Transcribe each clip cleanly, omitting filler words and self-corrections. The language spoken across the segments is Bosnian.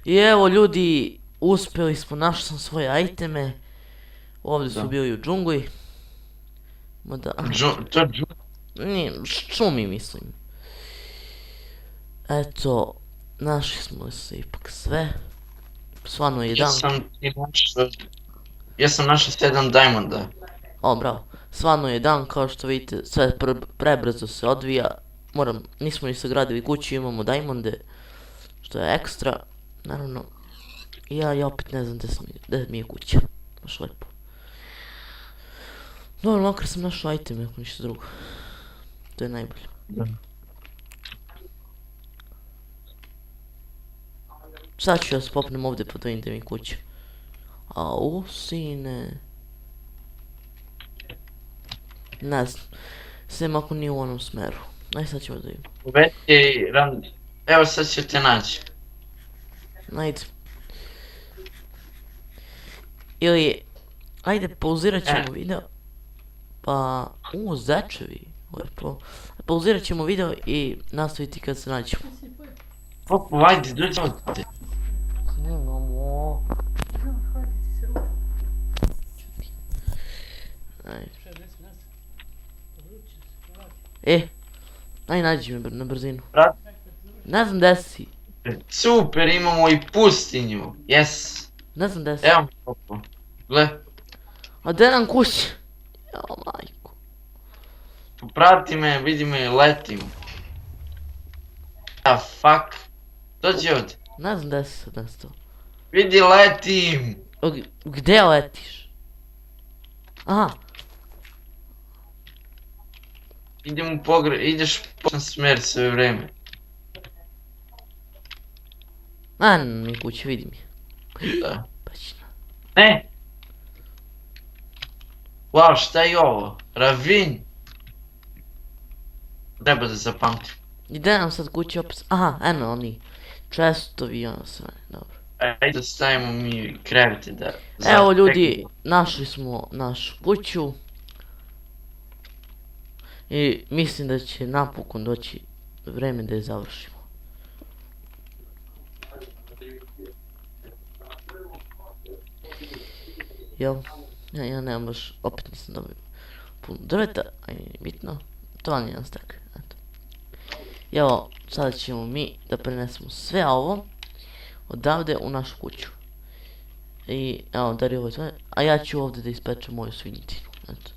I evo ljudi, uspjeli smo, našli sam svoje iteme. Ovdje su bili u džungli. Nije, šumi mislim. Eto, našli smo se ipak sve. Svano je dan. Ja sam našao 7 diamonda. O, bravo. Svano je dan, kao što vidite, sve prebrzo se odvija. Nismo ni sagradili kuću, imamo diamonde, što je ekstra, naravno. I ja opet ne znam gdje mi je kuća. Baš lepo. Dobro, makar sam našao iteme, ako ništa drugo. To je najbolje. Sad ću ja se popnem ovdje pa da vidim gdje mi je kuća. Au, sine. Ne znam. Sem ako nije u onom smeru. Aj sad ćemo da vidimo. Evo sad ću te naći. Ajde. Ili, ajde pauzirat ćemo video. Pa, zečevi. Lepo. Pauzirat ćemo video i nastaviti kad se nađemo. Popu, ajde, dođi ovdje. Snimamo. Aj nađi me na brzinu. Ne znam gdje si. Super, imamo i pustinju. Yes. Ne znam gdje si. Evo mi Popu. Gle. A gdje nam kuća? Jao majko. Poprati me, vidi me, letim. Ah, fuck. Dođi ovdje. Ne znam gdje si sad nastao. Vidi, letim. Gdje letiš? Aha. Ideš u pogrešan smjer sve vrijeme. Mi kuće, vidi mi. Da. Pačna. Ne! Wow, šta je ovo? Ravin! Treba da zapamtim. I gdje nam sad kuće opet? Aha, eno oni. Čestovi i ono sve, dobro. Ajde stavimo mi krevete da... Evo ljudi, našli smo našu kuću. I mislim da će napokon doći vreme da je završimo. Jel? Ja nemam baš, opet nisam dobio puno drveta, aj nije bitno. To vam je jedan stak, eto. I evo, sada ćemo mi da prenesemo sve ovo odavde u našu kuću. I evo, Dari, ovo je tvoje, a ja ću ovdje da ispečem moju svinjitinu, eto.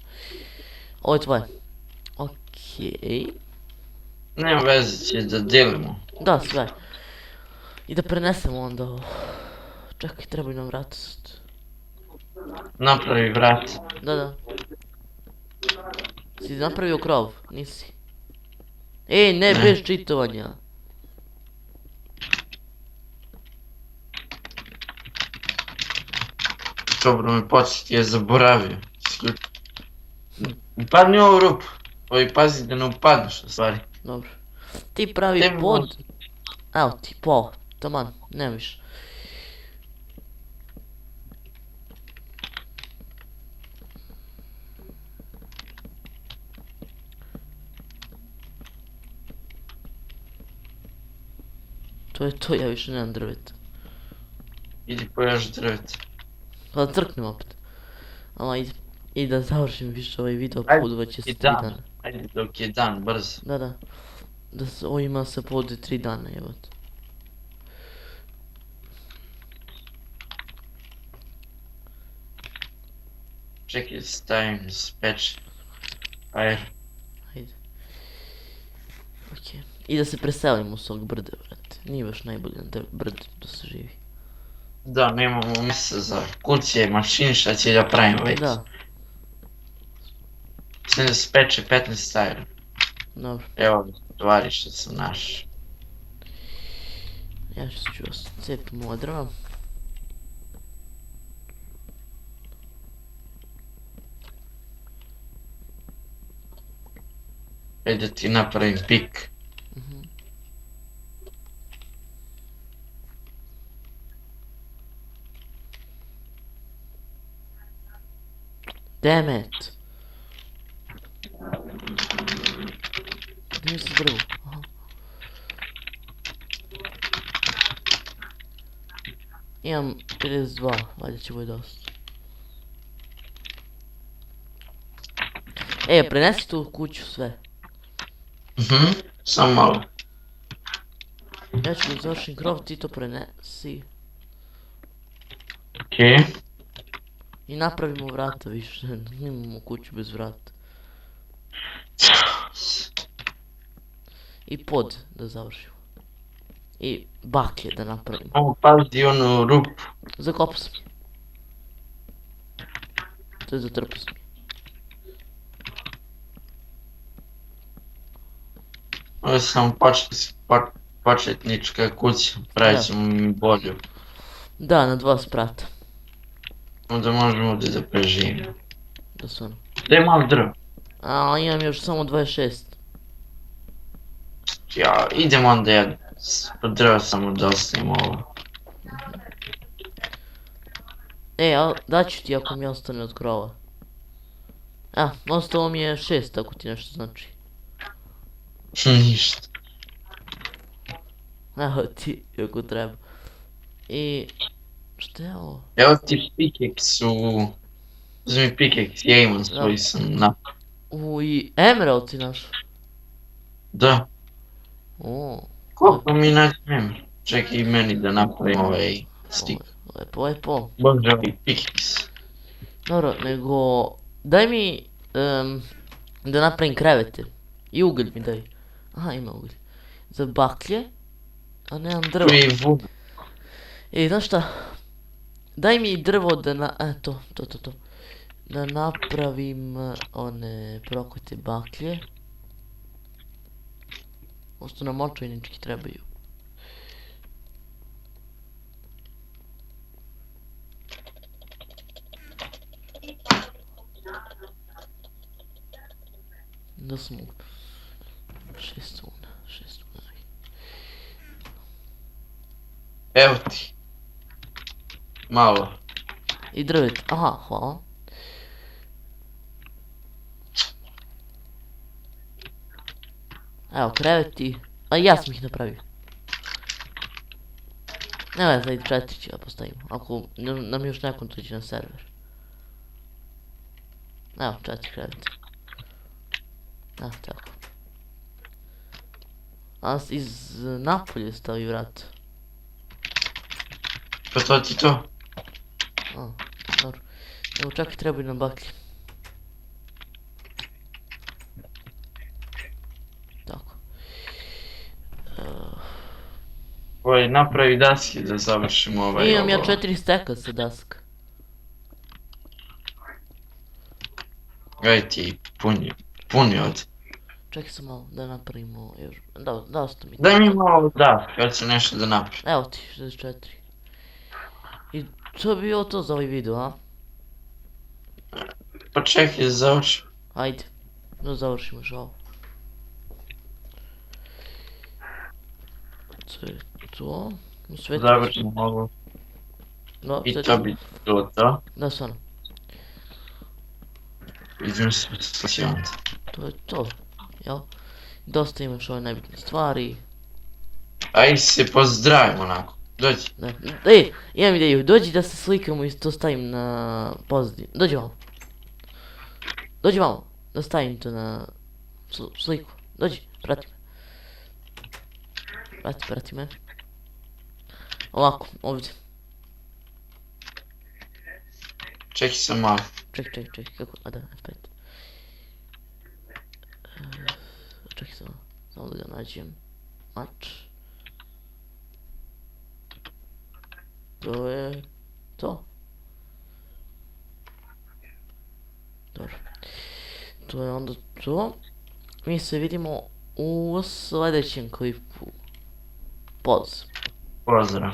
Ovo je tvoje. Okej. Nema veze, će da delimo. Da, sve. I da prenesemo onda ovo. Čekaj, trebaju nam vrat. Napravi vrat. Da. Si napravio krov? Nisi. Ej, ne, bez čitovanja. Dobro me podsjeti, je zaboravio. Upadni u ovu rupu. Ovi pazi da ne upadneš na stvari. Dobro. Ti pravi pod. Evo ti, pola. Taman, nema više. To je to, ja više nemam drveta. Idi po još drveta. Pa da crknem opet. Ama i da završim više ovaj video, podvat će se 3 dana. Ajde dok je dan, brzo. Da. Da se ovima se povode 3 dana, jebate. Čekaj, stavim speč. Ajde. Okej. I da se preselimo s ovog brda, brate. Nije baš najbolje na brdu da se živi. Da, nemamo mjesta za kuće, mašine, šta će da pravim već. Da. Sve da se peče 15 stajera. Dobro. Evo stvari što sam našao. Ja ću cepim ova drva. Ajde da ti napravim pik. Damn it. Gdje se drvo? Aha. Imam 52, valjda će bude dosta. Prenesi tu u kuću sve. Samo malo. Ja ću da završim krov, ti to prenesi. Okej. I napravimo vrata više, imamo kuću bez vrata. I pod da završimo. I baklje da napravimo. Ovo pazi onu rupu. Zakopao sam. To je zatrpao sam. Ovo je samo početnička kuća. Pravit ćemo mi bolju. Da, na 2 sprata. Onda možemo ovdje da preživimo. Da su ono. Gdje imam drvo? A imam još samo 26. Ja, idemo onda ja. Drvo samo da ostavimo ovo. A daću ti ako mi ostane od krova. Ostalo mi je 6 ako ti nešto znači. Ništa. Evo ti, ako treba. I... Šta je ovo? Evo ti pikeks u... Uzmi pikeks, ja imam svoj sam na... I emerald ti našao. Da. Koliko mi nađem? Čekaj meni da napravim ovaj stik. Lepo. Bože ovaj pikeks. Dobro, nego... Daj mi... da napravim krevete. I ugalj mi daj. Aha, ima ugalj. Za baklje. A nemam drvo. Tu je i vuk. Znaš šta? Daj mi drvo da to. Da napravim one proklete baklje. Osto nam očajnički trebaju. Da smo... 6 una. Evo ti. Malo. I drvet, aha, hvala. Evo, kreveti. A ja sam ih napravio. Evo, sad 4 ću ja postavimo. Ako nam još nekom dođe na server. Evo, 4 kreveti. Tako. A iz napolje stavi vrat. Pa to ti to. Dobro. Evo, čak i trebaju nam baklje. Tako. Ovo napravi daske da završimo ovaj... Imam ja 4 steka sa daska. Gaj ti puni od... Čekaj sam malo da napravimo još... Da osta mi. Daj mi malo daske, kad ću nešto da napravim. Evo ti, 64. I to bi bilo to za ovaj video, a? Pa čekaj da završim. Ajde, da završimo još ovo. To je to. Završimo ovo. I to bi to. Da, stvarno. Idem se sljedeći. To je to, jel? Dosta imaš ove nebitne stvari. Aj se pozdravimo onako. Dođi. Imam ideju, dođi da se slikamo i to stavim na pozadinu. Dođi malo, da stavim to na sliku. Dođi, prati me. Prati me. Ovako, ovdje. Čekaj sam malo. Čekaj, kako, da, F5. Čekaj samo da ga nađem. Mač. To je to. Dobro. To je onda to. Mi se vidimo u sljedećem klipu. Pozdrav. Pozdrav.